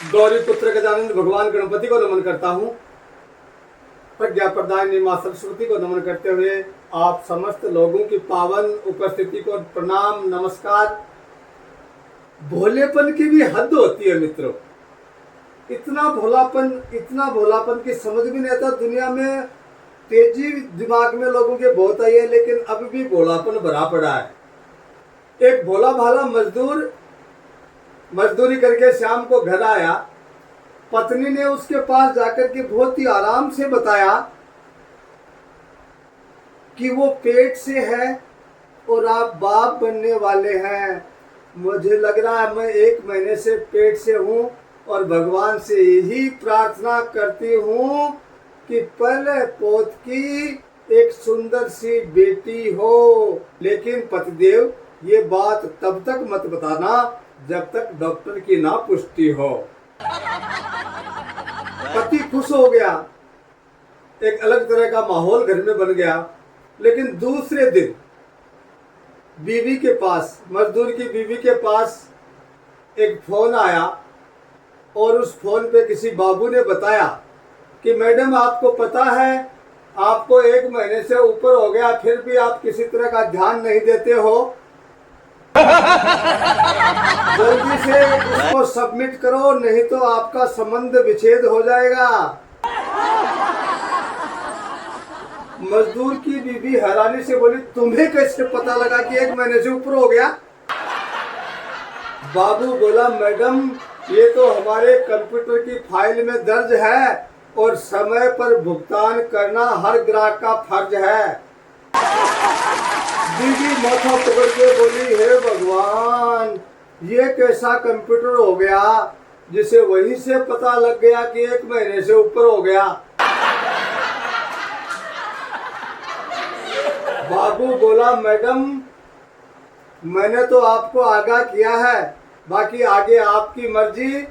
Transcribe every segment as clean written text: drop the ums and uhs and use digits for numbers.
गौरी पुत्र गजानंद भगवान गणपति को नमन करता हूँ। प्रज्ञा प्रदायिनी मां सरस्वती को नमन करते हुए आप समस्त लोगों की पावन उपस्थिति को प्रणाम नमस्कार। भोलेपन की भी हद होती है मित्रों। इतना भोलापन की समझ भी नहीं आता। दुनिया में तेजी दिमाग में लोगों के बहुत आई है, लेकिन अभी भी भोलापन भरा पड़ा है। एक भोला भाला मजदूर मजदूरी करके शाम को घर आया। पत्नी ने उसके पास जाकर के बहुत ही आराम से बताया कि वो पेट से है और आप बाप बनने वाले हैं। मुझे लग रहा है मैं 1 महीने से पेट से हूँ और भगवान से यही प्रार्थना करती हूँ कि पहले पोत की एक सुंदर सी बेटी हो। लेकिन पतिदेव, ये बात तब तक मत बताना जब तक डॉक्टर की ना पुष्टि हो। पति खुश हो गया। एक अलग तरह का माहौल घर में बन गया। लेकिन दूसरे दिन बीवी के पास, मजदूर की बीवी के पास एक फोन आया और उस फोन पे किसी बाबू ने बताया कि मैडम, आपको पता है आपको 1 महीने से ऊपर हो गया, फिर भी आप किसी तरह का ध्यान नहीं देते हो। जल्दी से इसको सबमिट करो, नहीं तो आपका संबंध विच्छेद हो जाएगा। मजदूर की बीवी हैरानी से बोली, तुम्हें कैसे पता लगा कि 1 महीने से ऊपर हो गया? बाबू बोला, मैडम, ये तो हमारे कंप्यूटर की फाइल में दर्ज है और समय पर भुगतान करना हर ग्राहक का फर्ज है। बीवी माथा पकड़ के बोली, हे भगवान, ये कैसा कंप्यूटर हो गया जिसे वहीं से पता लग गया कि 1 महीने से ऊपर हो गया। बाबू बोला, मैडम, मैंने तो आपको आगाह किया है, बाकी आगे आपकी मर्जी।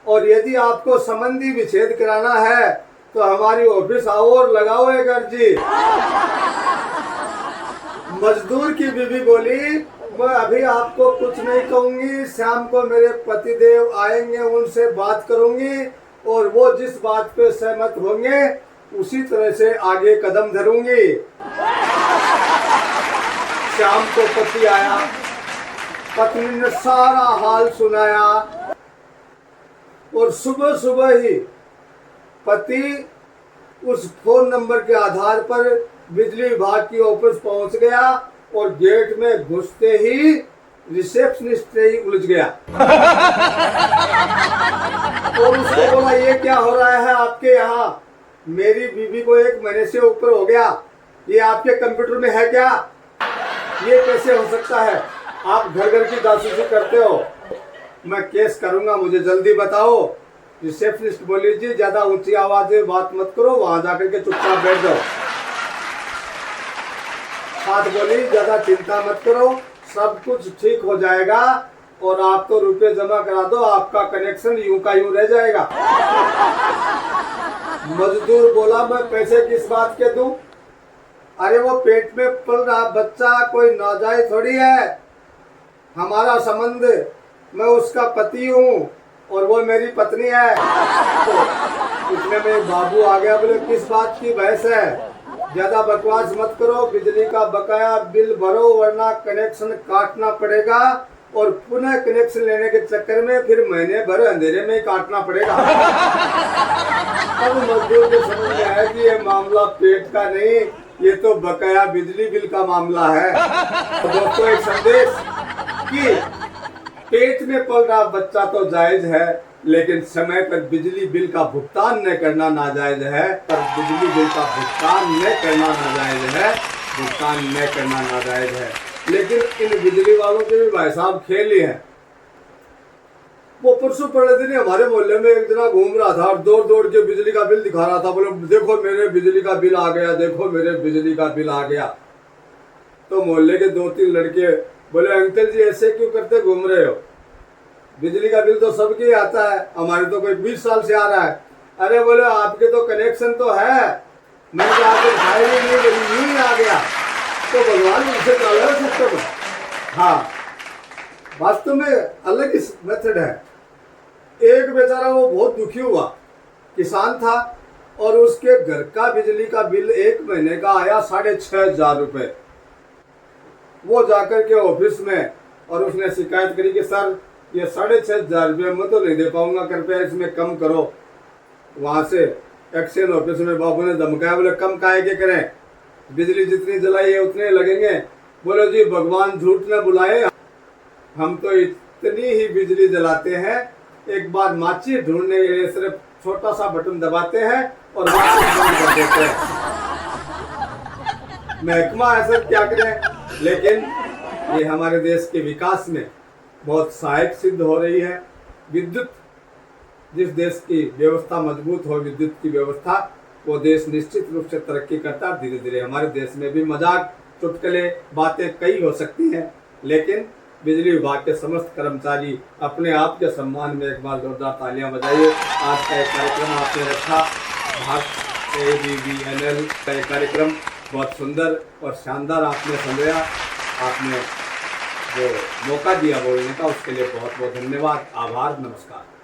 और यदि आपको संबंधी विच्छेद कराना है तो हमारी ऑफिस आओ और लगाओ एक अर्जी। मजदूर की बीवी बोली, मैं अभी आपको कुछ नहीं कहूंगी, शाम को मेरे पतिदेव आएंगे, उनसे बात करूंगी और वो जिस बात पे सहमत होंगे उसी तरह से आगे कदम धरूंगी। शाम को पति आया। पत्नी ने सारा हाल सुनाया और सुबह सुबह ही पति उस फोन नंबर के आधार पर बिजली विभाग की ऑफिस पहुंच गया और गेट में घुसते ही रिसेप्शनिस्ट ही उलझ गया। और उसको बोला, ये क्या हो रहा है आपके यहाँ? मेरी बीवी को 1 महीने से ऊपर हो गया, ये आपके कंप्यूटर में है क्या? ये कैसे हो सकता है? आप घर घर की जासूसी करते हो, मैं केस करूंगा, मुझे जल्दी बताओ। रिसेप्शनिस्ट बोली, जी ज्यादा ऊंची आवाज में बात मत करो, वहां जाकर के चुपचाप बैठ जाओ। बात बोली, ज्यादा चिंता मत करो, सब कुछ ठीक हो जाएगा और आप तो रुपए जमा करा दो, आपका कनेक्शन यूं का यूं रह जाएगा। मजदूर बोला, मैं पैसे किस बात के दूं? अरे वो पेट में पल रहा बच्चा कोई नाजायज थोड़ी है। हमारा संबंध, मैं उसका पति हूँ और वो मेरी पत्नी है। तो इतने में बाबू आ गया। बोले, किस बात की बहस है? ज्यादा बकवास मत करो, बिजली का बकाया बिल भरो वरना कनेक्शन काटना पड़ेगा और पुनः कनेक्शन लेने के चक्कर में फिर महीने भर अंधेरे में काटना पड़ेगा। अब मजदूर को समझ में आया कि ये मामला पेट का नहीं, ये तो बकाया बिजली बिल का मामला है। तो दोस्तों, एक संदेश कि पेट में पल रहा बच्चा तो जायज है, लेकिन समय पर बिजली बिल का भुगतान न करना नाजायज है। पर बिजली बिल का भुगतान न करना नाजायज है, भुगतान न करना नाजायज है। लेकिन इन बिजली वालों के भी भाई साहब खेल ही है। वो परसों पड़े दिन हमारे मोहल्ले में एक जना घूम रहा था और दौड़ दौड़ के बिजली का बिल दिखा रहा था। बोले, देखो मेरे बिजली का बिल आ गया, देखो मेरे बिजली का बिल आ गया। तो मोहल्ले के 2-3 लड़के बोले, अंकल जी ऐसे क्यों करते घूम रहे हो? बिजली का बिल तो सबके आता है, हमारे तो कोई 20 साल से आ रहा है। अरे बोले, आपके तो कनेक्शन तो है, मैंने तो आपको दिखाई नहीं, यूं ही आ गया। तो भगवान उनसे डाला सिस्टम। हाँ, वास्तव में अलग मेथड है। एक बेचारा वो बहुत दुखी हुआ, किसान था और उसके घर का बिजली का बिल एक महीने का आया 6,500 रुपये। वो जाकर के ऑफिस में और उसने शिकायत करी कि सर ये 6,500 रुपये मैं तो नहीं दे पाऊंगा, कृपया इसमें कम करो। वहां से एक्शन ऑफिस में बाबू ने धमकाया, बोले कम काहे के करें, बिजली जितनी जलाई है उतने लगेंगे। बोले जी भगवान झूठ न बुलाए, हम तो इतनी ही बिजली जलाते हैं, एक बार माचिस ढूंढने के लिए सिर्फ छोटा सा बटन दबाते हैं और माचिस बंद कर देते हैं। महकमा है सर, क्या करें। लेकिन ये हमारे देश के विकास में बहुत सहायक सिद्ध हो रही है। विद्युत, जिस देश की व्यवस्था मजबूत हो विद्युत की व्यवस्था, वो देश निश्चित रूप से तरक्की करता है। धीरे धीरे हमारे देश में भी मजाक, चुटकुले, बातें कई हो सकती हैं, लेकिन बिजली विभाग के समस्त कर्मचारी अपने आप के सम्मान में एक बार जोरदार तालियां बजाइए। आज का एक कार्यक्रम आपने रखा, भारत ABBNL का एक कार्यक्रम बहुत सुंदर और शानदार आपने समझाया। आपने जो मौका दिया बोलने का, उसके लिए बहुत बहुत धन्यवाद, आभार, नमस्कार।